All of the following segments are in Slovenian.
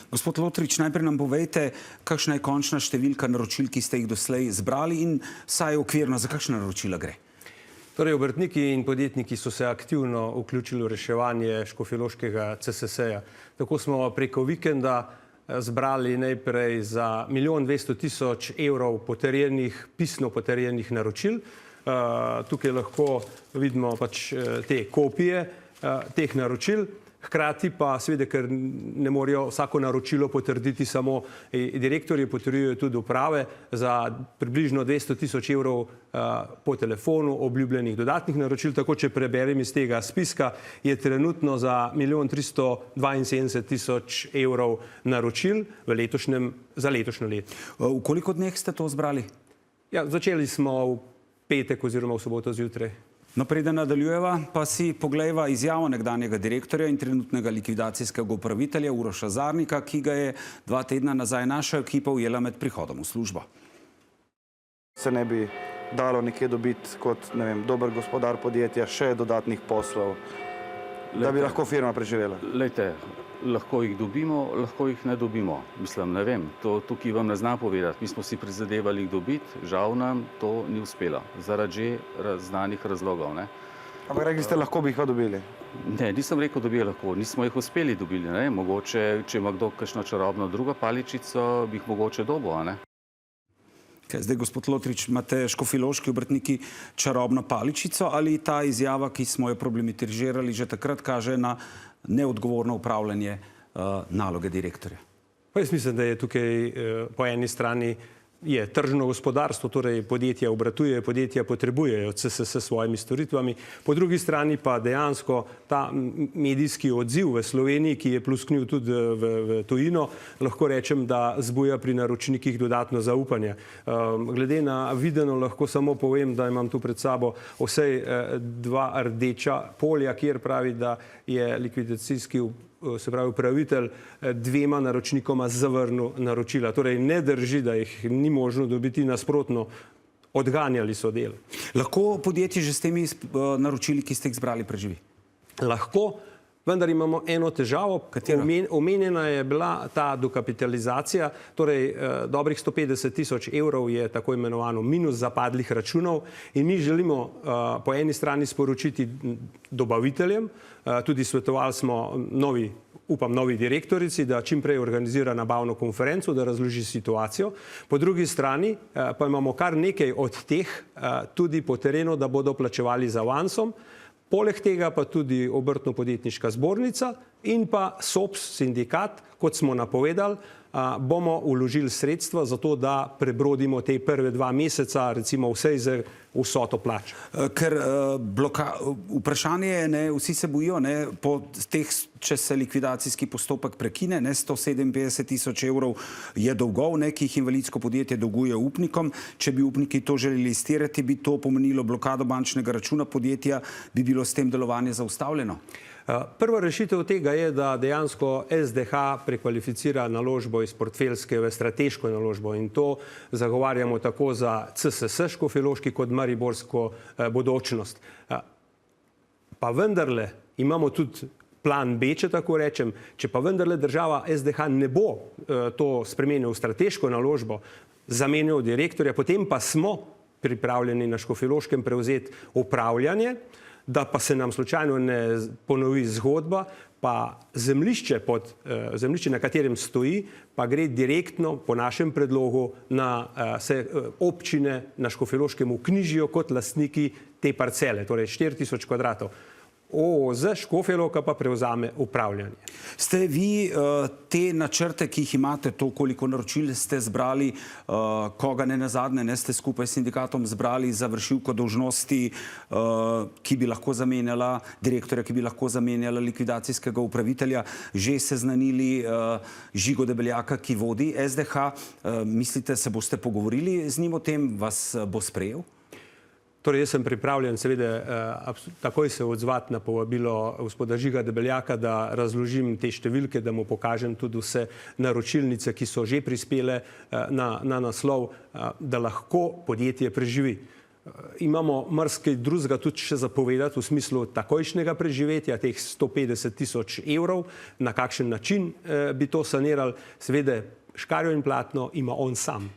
Gospod Lotrič, najprej nam povejte, kakšna je končna številka naročil, ki ste jih doslej zbrali in saj okvirno za kakšna naročila gre? Torej, obrtniki in podjetniki so se aktivno vključili v reševanje škofjeloškega CSS-ja. Tako smo preko vikenda zbrali najprej za 1 200 000 evrov pisno potrjenih naročil. Tukaj lahko vidimo pač te kopije teh naročil. Hkrati pa seveda, ker ne morejo vsako naročilo potrditi samo direktorji, potrjujejo tudi uprave za približno 200 000 evrov po telefonu obljubljenih dodatnih naročil. Tako, če preberem iz tega spiska, je trenutno za 1 372 000 evrov naročil za letošnje leto. V koliko dneh ste to zbrali? Ja, začeli smo v petek oziroma v soboto zjutraj. No, preden nadaljujeva, pa si poglejva izjavo nekdanjega direktorja in trenutnega likvidacijskega upravitelja Uroša Zarnika, ki ga je 2 tedna nazaj naša ekipa ujela med prihodom v službo. Se ne bi dalo nekje dobiti kot, ne vem, dober gospodar podjetja še dodatnih poslov, da bi lahko firma preživela? Lejte, lahko jih dobimo, lahko jih ne dobimo. Mislim, ne vem, to tukaj vam ne znam povedati. Mi smo si prizadevali jih dobiti, žal nam to ni uspelo, zaradi že znanih razlogov, ne. Ampak rekli ste, lahko bi jih pa dobili? Ne, nisem rekel, da bi lahko, nismo jih uspeli dobili, ne. Mogoče, če ima kdo kakšno čarobno drugo paličico, bi jih mogoče dobil, ne. Zdaj, gospod Lotrič, imate škofjeloški obrtniki čarobno paličico ali ta izjava, ki smo jo problematizirali že takrat, kaže na neodgovorno upravljanje naloge direktorja? Pa jaz mislim, da je tukaj po eni strani je tržno gospodarstvo, torej podjetja obratujejo, podjetja potrebujejo CSS s svojimi storitvami. Po drugi strani pa dejansko ta medijski odziv v Sloveniji, ki je plusknil tudi v tujino, lahko rečem, da zbuja pri naročnikih dodatno zaupanje. Glede na videno lahko samo povem, da imam tu pred sabo vsej 2 rdeča polja, kjer pravi, da je likvidacijski upravitelj 2 naročnikoma zavrnil naročila. Torej ne drži, da jih ni možno dobiti, nasprotno, odganjali so del. Lahko podjetje že s temi naročili, ki ste jih zbrali, preživi? Lahko, vendar imamo eno težavo. Omenjena je bila ta dokapitalizacija, torej dobrih 150 000 evrov je tako imenovano minus zapadlih računov in mi želimo po eni strani sporočiti dobaviteljem, tudi svetovali smo novi direktorici, da čim prej organizira nabavno konferenco, da razloži situacijo. Po drugi strani pa imamo kar nekaj od teh tudi po terenu, da bodo plačevali z avansom. Poleg tega pa tudi Obrtno-podjetniška zbornica in pa SOPS sindikat, kot smo napovedali, bomo vložili sredstva za to, da prebrodimo te prve 2 meseca, recimo vsej za vsoto plač. Ker vprašanje je, vsi se bojijo, po teh, če se likvidacijski postopek prekine, 157 000 evrov je dolgov, ki jih invalidsko podjetje dolguje upnikom. Če bi upniki to želeli izterjati, bi to pomenilo blokado bančnega računa podjetja, bi bilo s tem delovanje zaustavljeno? Prva rešitev tega je, da dejansko SDH prekvalificira naložbo iz portfeljske v strateško naložbo in to zagovarjamo tako za CSS škofjeloški kot mariborsko bodočnost. Pa vendarle imamo tudi plan B, če tako rečem, če pa vendarle država SDH ne bo to spremenil v strateško naložbo, zamenjal direktorja, potem pa smo pripravljeni na Škofjeloškem prevzeti upravljanje, da pa se nam slučajno ne ponovi zgodba, pa zemljišče, na katerem stoji, pa gre direktno po našem predlogu na občine na Škofjeloškem vknjižijo kot lastniki te parcele, torej 4000 kvadratov. OOZ Škofja Loka pa prevzame upravljanje. Ste vi te načrte, ki jih imate, to koliko naročil ste zbrali, koga ne nazadnje, ste skupaj s sindikatom zbrali za vršilko dolžnosti, ki bi lahko zamenjala direktorja, ki bi lahko zamenjala likvidacijskega upravitelja, že seznanili Žigo Debeljaka, ki vodi SDH. Mislite, se boste pogovorili z njim o tem, vas bo sprejel? Torej, jaz sem pripravljen seveda takoj se odzvati na povabilo gospoda Žiga Debeljaka, da razložim te številke, da mu pokažem tudi vse naročilnice, ki so že prispele na naslov, da lahko podjetje preživi. Imamo marsikaj drugega tudi še zapovedati v smislu takojšnjega preživetja, teh 150 000 evrov, na kakšen način bi to sanirali. Seveda, škarjo in platno ima on sam.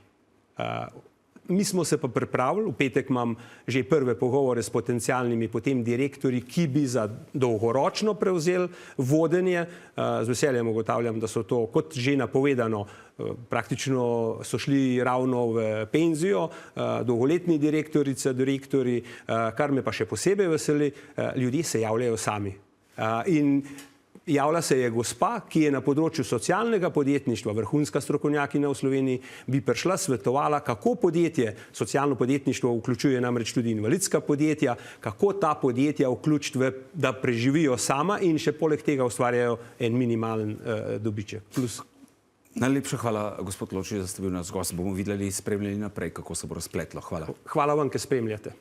Mi smo se pa pripravili, v petek imam že prve pogovore s potencialnimi potem direktorji, ki bi za dolgoročno prevzeli vodenje. Z veseljem ugotavljam, da so to, kot že napovedano, praktično so šli ravno v penzijo, dolgoletni direktorji, kar me pa še posebej veseli, ljudje se javljajo sami. In javlja se je gospa, ki je na področju socialnega podjetništva, vrhunska strokovnjakinja v Sloveniji, bi prišla, svetovala, kako podjetje, socialno podjetništvo vključuje namreč tudi invalidska podjetja, kako ta podjetja vključiti, da preživijo sama in še poleg tega ustvarjajo en minimalen dobiček. Plus. Najlepša hvala, gospod Ločič, da ste bili naš gost. Bomo videli, spremljali naprej, kako se bo razpletlo. Hvala. Hvala vam, ki spremljate.